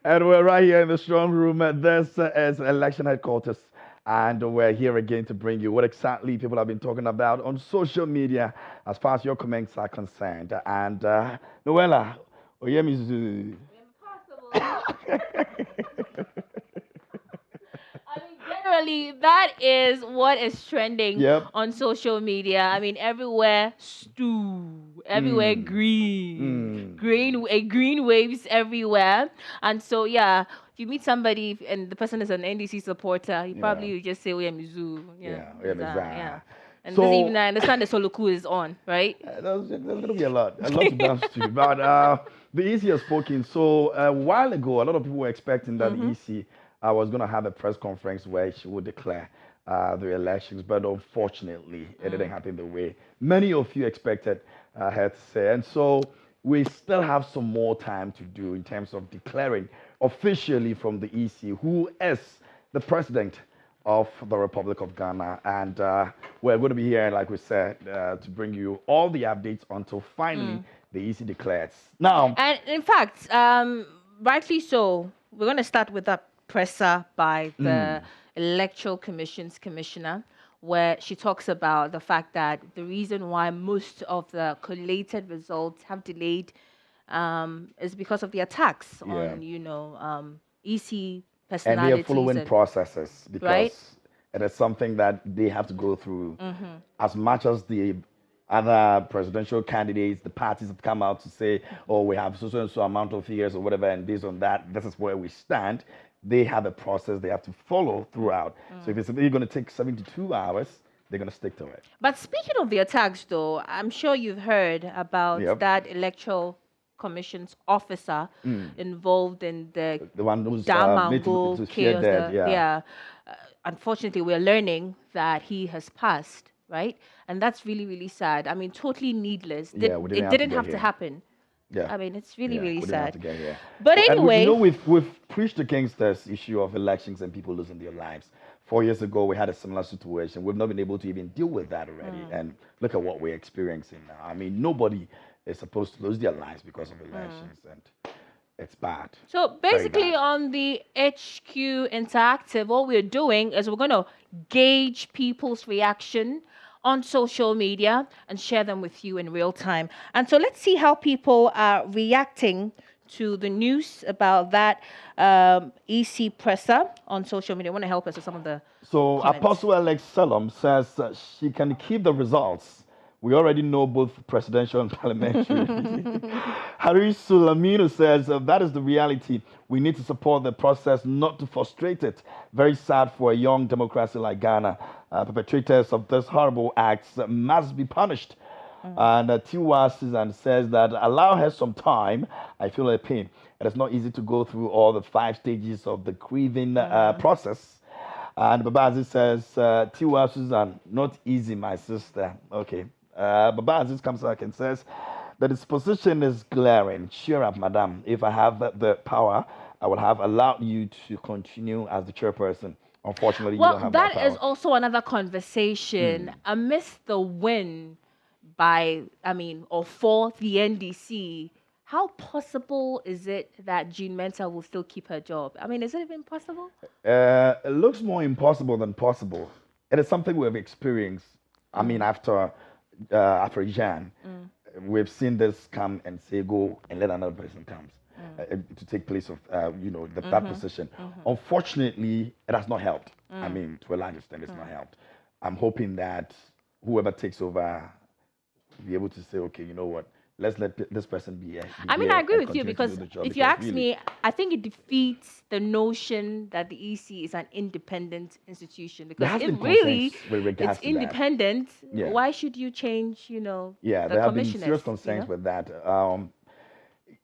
And we're right here in the strong room. This is election headquarters. And we're here again to bring you what exactly people have been talking about on social media as far as your comments are concerned. And Noella, Oyemizu. Impossible. I mean, generally, that is what is trending Yep. on social media. I mean, everywhere stew, everywhere Mm. green, Mm. green waves everywhere. And so, yeah, if you meet somebody and the person is an NDC supporter, you Yeah. probably would just say, "Oh yeah, Mizzou, yeah, Yeah. yeah." Oyemizu. And this even So I understand the Soloku is on, right? there's going to be a lot to dance to. But the EC has spoken. So a while ago, a lot of people were expecting that the Mm-hmm. EC was going to have a press conference where she would declare the elections. But unfortunately, it didn't happen the way many of you expected her to say. And so we still have some more time to do in terms of declaring officially from the EC who is the president of the Republic of Ghana. And we're going to be here, like we said, to bring you all the updates until finally the EC declares. Now, And in fact, rightly so, we're going to start with a presser by the Electoral Commission's commissioner, where she talks about the fact that the reason why most of the collated results have delayed is because of the attacks yeah, on, EC and they are personalities following and processes right. because it is something that they have to go through as much as the other presidential candidates, the parties have come out to say, oh, we have so and so amount of years or whatever, and based on that, this is where we stand. They have a process they have to follow throughout. So if it's going to take 72 hours, they're going to stick to it. But speaking of the attacks, though, I'm sure you've heard about Yep. that electoral commission's officer involved in the The one who's made Damango to fear chaos. dead, yeah. Yeah, unfortunately, we're learning that he has passed, right? And that's really, really sad. I mean, totally needless. Yeah, we didn't It have to didn't get have to here. happen. Yeah. I mean, it's really, Yeah, really we didn't have sad. to get here. But And we, anyway, we've preached against this issue of elections and people losing their lives. 4 years ago, we had a similar situation. We've not been able to even deal with that already. And look at what we're experiencing now. I mean, nobody is supposed to lose their lives because of elections, and it's bad. so Very basically, bad. on the HQ Interactive, what we're doing is we're going to gauge people's reaction on social media and share them with you in real time. And so let's see how people are reacting to the news about that EC presser on social media. I want to help us with some of the So comments. Apostle Alex Salom says she can keep the results. We already know both presidential and parliamentary. Harry Sulamino says that is the reality. We need to support the process, not to frustrate it. Very sad for a young democracy like Ghana. Perpetrators of this horrible acts must be punished. And Tiwa Susan says that allow her some time. I feel her pain. It is not easy to go through all the 5 stages of the grieving process. And Babazi says, Tiwa Susan, not easy, my sister. Okay. Babazi comes back and says, the disposition is glaring. Cheer up, madam. If I have the power, I would have allowed you to continue as the chairperson. Unfortunately, you don't Well, have that that is power. also another conversation. Amidst the win by, I mean, or for the NDC, how possible is it that Jean Mensa will still keep her job? I mean, is it even possible? It looks more impossible than possible. It is something we have experienced. I mean, after Jan, we've seen this come and say go and let another person come to take place of that position. Unfortunately, it has not helped. I mean, to a large extent, it's not helped. I'm hoping that whoever takes over will be able to say, okay, you know what? Let's let this person be I mean, I here agree and with you continue to do because the job. if you Because ask really, me, I think it defeats the notion that the EC is an independent institution. there Because has if been really concerns with it's regards to that. independent, Yeah. why should you change, Yeah, the there have been commissioners, serious concerns with that.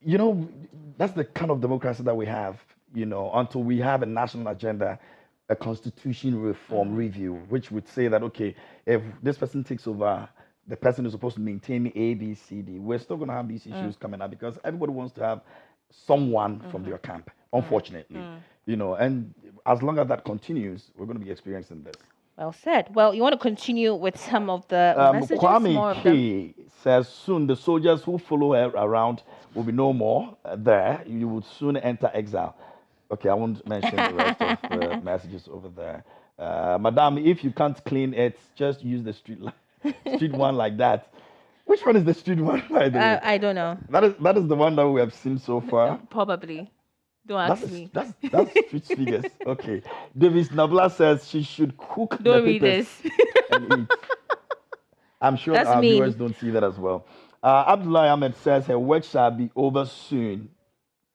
You know, that's the kind of democracy that we have, until we have a national agenda, a constitution reform review, which would say that, okay, if this person takes over, the person is supposed to maintain A, B, C, D. We're still going to have these issues coming up because everybody wants to have someone from their camp, unfortunately, and as long as that continues, we're going to be experiencing this. Well said. Well, you want to continue with some of the messages, Kwame more of them. K says soon the soldiers who follow her around will be no more there. You would soon enter exile. Okay, I won't mention the rest of the messages over there. Madam, if you can't clean it, just use the street one like that. Which one is the street one, by the way? I don't know. That is the one that we have seen so far. Probably. Don't That's ask me. that's street figures. Okay. Davis Nabla says she should cook the Don't read peppers this. and eat. I'm sure That's our mean. viewers don't see that as well. Abdullah Ahmed says her work shall be over soon.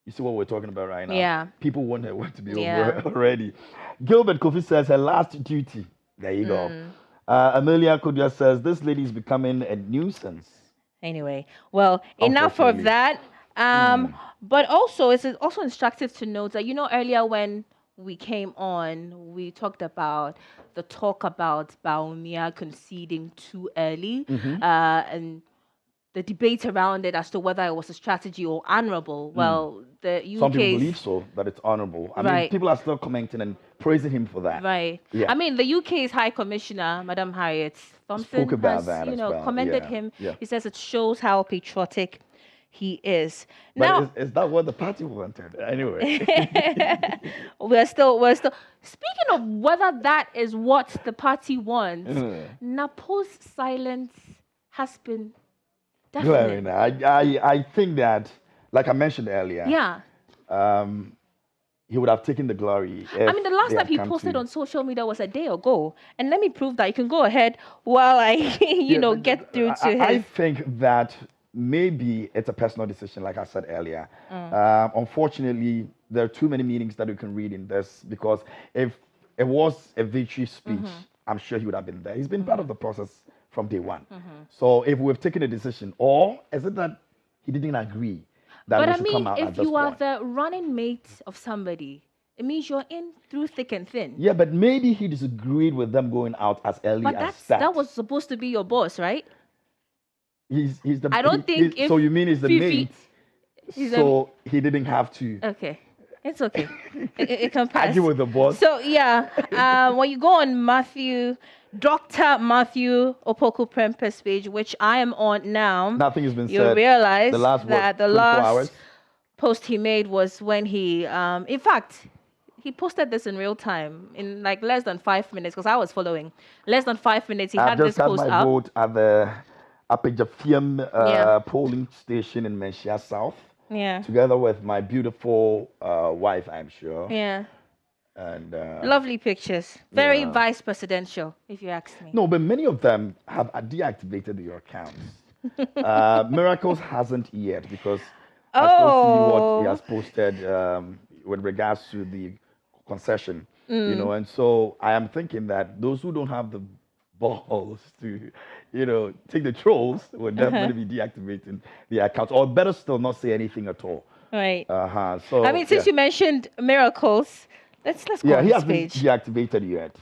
You see what we're talking about right now? Yeah. People want her work to be Yeah. over already. Gilbert Kofi says her last duty. There you go. Amelia Kodia says this lady is becoming a nuisance. Anyway, well, enough of Unfortunately. that. But also, it's also instructive to note that, earlier when we came on, we talked about the talk about Baumia conceding too early, and the debate around it as to whether it was a strategy or honorable. Well, the UK's... Some people believe so, that it's honorable. I mean, Right. people are still commenting and praising him for that. Right. Yeah. I mean, the UK's High Commissioner, Madam Harriet Thompson, Spoke about has, that as well. commended Yeah. him. Yeah. He says it shows how patriotic he is. But Now, is that what the party wanted? Anyway. we're still speaking of whether that is what the party wants. Napo's silence has been definite. Glaring. I think that, like I mentioned earlier, Yeah. he would have taken the glory. I mean, the last time he posted on social media was a day ago. And let me prove that. You can go ahead while I, get through to I his... think that maybe it's a personal decision, like I said earlier. Unfortunately, there are too many meanings that you can read in this, because if it was a victory speech, I'm sure he would have been there. He's been part of the process from day one. So if we've taken a decision, or is it that he didn't agree that But we I should come mean, out at if this you are point? the running mate of somebody, it means you're in through thick and thin. Yeah, but maybe he disagreed with them going out as early But as that was supposed to be your boss, right? He's the. I don't think so if you mean he's the Fifi- mate? he's So he didn't have to Okay. It's okay. It can pass. argue with the boss. So yeah, when you go on Dr. Matthew Opoku Prempeh's page, which I am on now, Nothing has been you'll said. realize The last, that the 24 last hours? post he made was when he, in fact, he posted this in real time in like less than 5 minutes, because I was following. Less than 5 minutes, he I've had just this had post my up. vote at the Apejafiam Yeah. polling station in Menchia South, Yeah. together with my beautiful wife, I'm sure. Yeah. And Lovely pictures. Very Yeah. vice presidential, if you ask me. no, but many of them have deactivated your accounts. Miracles hasn't yet, because I still see what he has posted with regards to the concession, and so I am thinking that those who don't have the balls to, take the trolls will definitely be deactivating the accounts, or better still, not say anything at all. Right. So I mean, since you mentioned miracles, let's go yeah, on he his hasn't page. deactivated yet.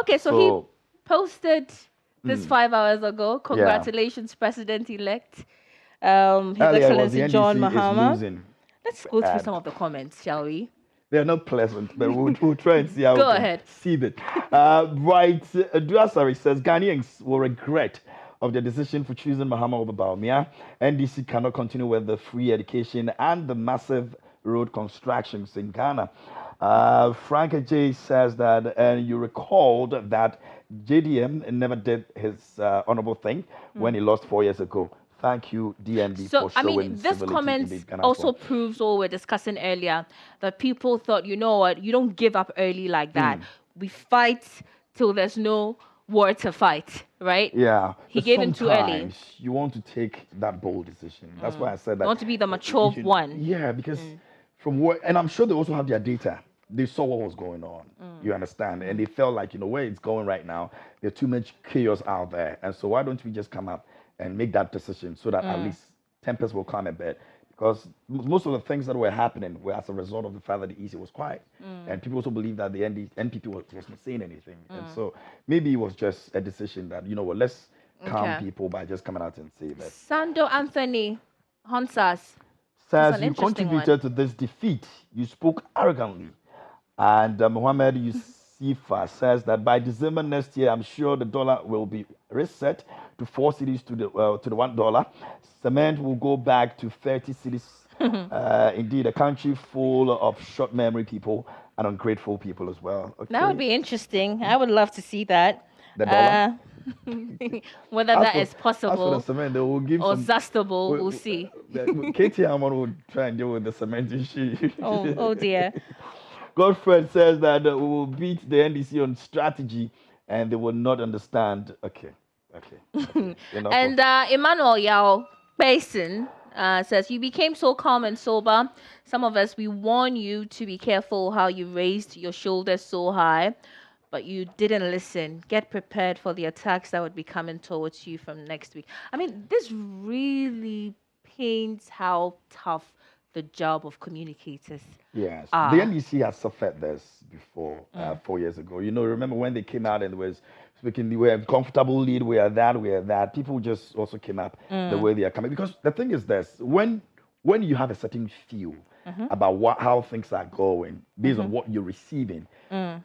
Okay, so he posted this 5 hours ago. Yeah. Congratulations, President-elect. His Earlier, it was the Excellency John NDC is Mahama. losing. Let's go through ad. some of the comments, shall we? They're not pleasant, but we'll try and see how Go we can ahead. see that. Right, Duasari says Ghanaians will regret of their decision for choosing Mahama over Baumia. NDC cannot continue with the free education and the massive road constructions in Ghana. Frank J says that, and you recalled that JDM never did his honorable thing when he lost 4 years ago. Thank you, DNB, So, for I showing mean, this civility comment in the Ghana also front. proves what we were discussing earlier, that people thought, you know what, you don't give up early like that. We fight till there's no war to fight, right? Yeah. He but gave in too early. sometimes you want to take that bold decision. That's why I said that. You want to be the mature one. Yeah, because from what, and I'm sure they also have their data. They saw what was going on. You understand? And they felt like, where it's going right now, there's too much chaos out there. And so why don't we just come up and make that decision so that at least tempers will calm a bit? Because most of the things that were happening were as a result of the fact that the EC was quiet. And people also believe that the NPP was not saying anything. And so maybe it was just a decision that, let's calm people by just coming out and say that. Sando Anthony Honsas Says an you interesting contributed to this defeat. You spoke arrogantly. And Mohammed Yusifa says that by December next year, I'm sure the dollar will be reset to 4 cities to the $1. Cement will go back to 30 cities Indeed, a country full of short memory people and ungrateful people as well. That would Okay. be interesting. I would love to see that. The dollar. Uh, whether As that for is as for the possible cement, they will give or some. zestable, we'll see. Katie Hammond would try and deal with the cement issue. Oh dear. Godfred says that we will beat the NDC on strategy, and they will not understand. Okay. Enough of. And Emmanuel Yao Basin says, you became so calm and sober. Some of us, we warn you to be careful how you raised your shoulders so high, but you didn't listen. Get prepared for the attacks that would be coming towards you from next week. I mean, this really paints how tough the job of communicators Yes, are. the NDC has suffered this before 4 years ago. Remember when they came out and was speaking, we were comfortable lead, we are that. People just also came up the way they are coming. Because the thing is this, when you have a certain feel about how things are going, based on what you're receiving,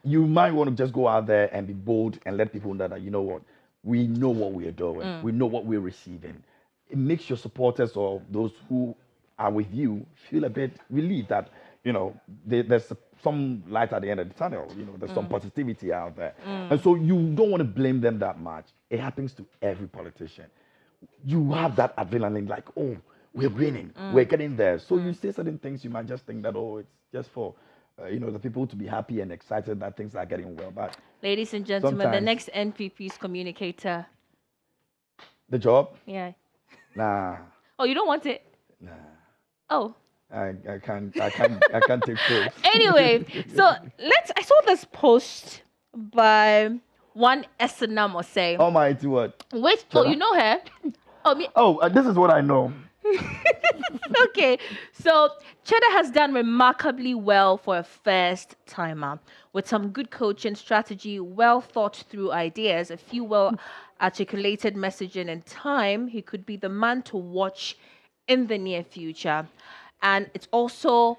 you might want to just go out there and be bold and let people know that, you know what, we know what we are doing, we know what we're receiving. It makes your supporters or those who are with you feel a bit relieved that there's some light at the end of the tunnel. There's some positivity out there, and so you don't want to blame them that much. It happens to every politician. You have that adrenaline, like, oh, we're winning, we're getting there. So you say certain things, you might just think that, oh, it's just for the people to be happy and excited that things are getting well. But Ladies and gentlemen, the next NPP's communicator. The job? Yeah. Nah. Oh, you don't want it? Nah. Oh. I can't take pills. Anyway, so I saw this post by one Esenam or say. Almighty what? Wait, oh, you know her? This is what I know. Okay, so Cheddar has done remarkably well for a first timer with some good coaching strategy, well thought through ideas, a few well articulated messaging and time. He could be the man to watch in the near future. And it's also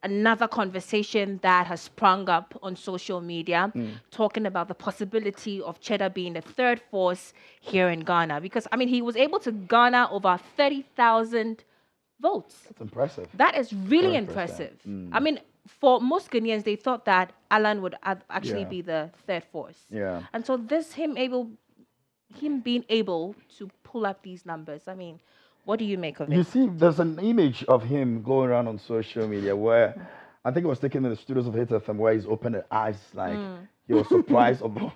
another conversation that has sprung up on social media, talking about the possibility of Cheddar being the third force here in Ghana. Because, I mean, he was able to garner over 30,000 votes. That's impressive. That is really impressive. I mean, for most Ghanaians, they thought that Alan would actually be the third force. Yeah. And so him being able to pull up these numbers, I mean, what do you make of it? You see, there's an image of him going around on social media where I think it was taken in the studios of Hit FM where he's opened his eyes like he was surprised about.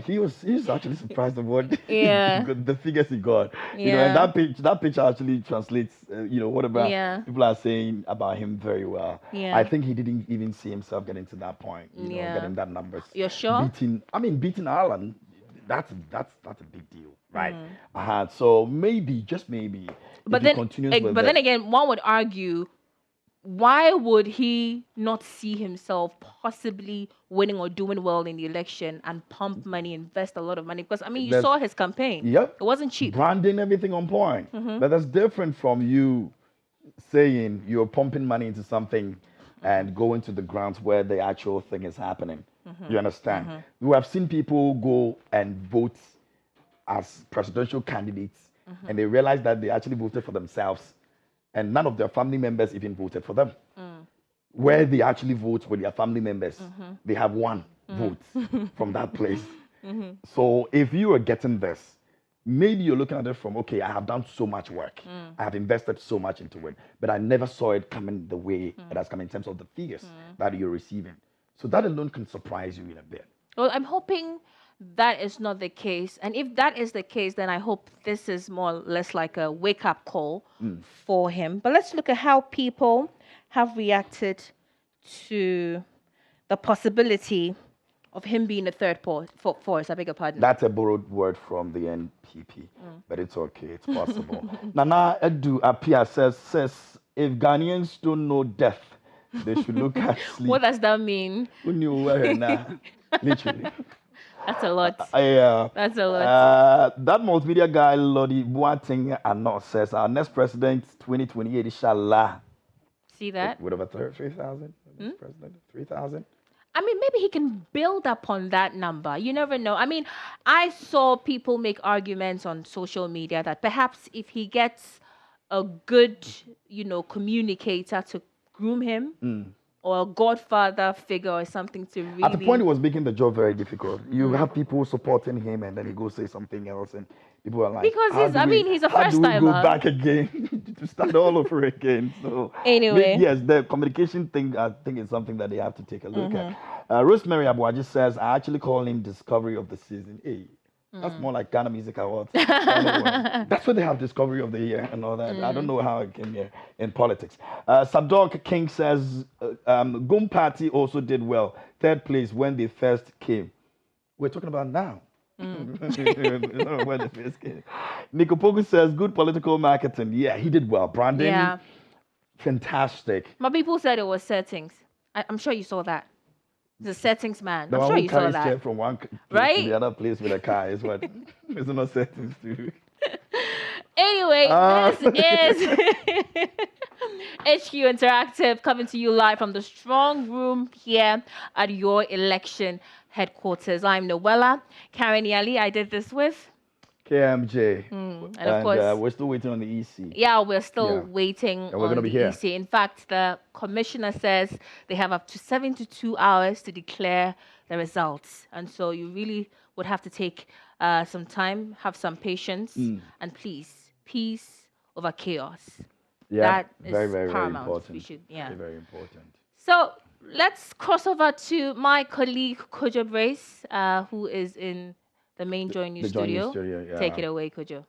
He was actually surprised of what the figures he got. And that picture actually translates whatever people are saying about him very well. Yeah. I think he didn't even see himself getting to that point. Getting that numbers. You're sure? Beating Ireland. That's a big deal, right? So maybe, just maybe, but then again, one would argue, why would he not see himself possibly winning or doing well in the election and pump money, invest a lot of money? Because I mean, you saw his campaign. Yep, it wasn't cheap. Branding, everything on point. But that's different from you saying you're pumping money into something and going to the grounds where the actual thing is happening. You understand? We have seen people go and vote as presidential candidates and they realize that they actually voted for themselves and none of their family members even voted for them. Where they actually vote with their family members, they have one vote from that place. So if you are getting this, maybe you're looking at it from, okay, I have done so much work. I have invested so much into it, but I never saw it coming the way it has come in terms of the figures that you're receiving. So that alone can surprise you in a bit. Well, I'm hoping that is not the case. And if that is the case, then I hope this is more or less like a wake-up call for him. But let's look at how people have reacted to the possibility of him being a third force. I beg your pardon. That's a borrowed word from the NPP, but it's okay. It's possible. Nana Edu Apia says, if Ghanaians don't know death, they should look at sleep. What does that mean? Literally. That's a lot. That's a lot. That multimedia guy, Lodi Boateng Ano, says, our next president, 2028, inshallah. See that? With over 3,000? President, 3,000? I mean, maybe he can build upon that number. You never know. I mean, I saw people make arguments on social media that perhaps if he gets a good, communicator to groom him, or a godfather figure or something to really. At the point, it was making the job very difficult. You have people supporting him, and then he goes say something else, and people are like, Because he's a how first do we go timer. back again to start all over again? So Anyway. yes, the communication thing, I think, is something that they have to take a look at. Rosemary Abuaji says, I actually call him Discovery of the Season. Hey, that's more like Ghana Music Awards. That's what they have, Discovery of the Year and all that. I don't know how it came here in politics. Sadok King says, Goom Party also did well. Third place when they first came. We're talking about now. When they first came. Nico Pogu says, good political marketing. Yeah, he did well. Branding, Yeah. fantastic. My people said it was settings. I'm sure you saw that. The settings man. The I'm one sure who you saw carries that. chair from one place Right? to the other place with a car is what is not settings to. Anyway, this is HQ Interactive coming to you live from the strong room here at your election headquarters. I'm Noella. Karen Yali, I did this with. KMJ. And of course, we're still waiting on the EC. yeah, we're still waiting And we're on gonna the be here. EC. In fact, the commissioner says they have up to 72 hours to declare the results. And so you really would have to take some time, have some patience, and please, peace over chaos. Yeah, That is very, very, very paramount. important. We should, yeah. Very, very important. So let's cross over to my colleague Kojo Brace, who is in the main Join News The Join News studio. studio, yeah. Take it away, Kojo.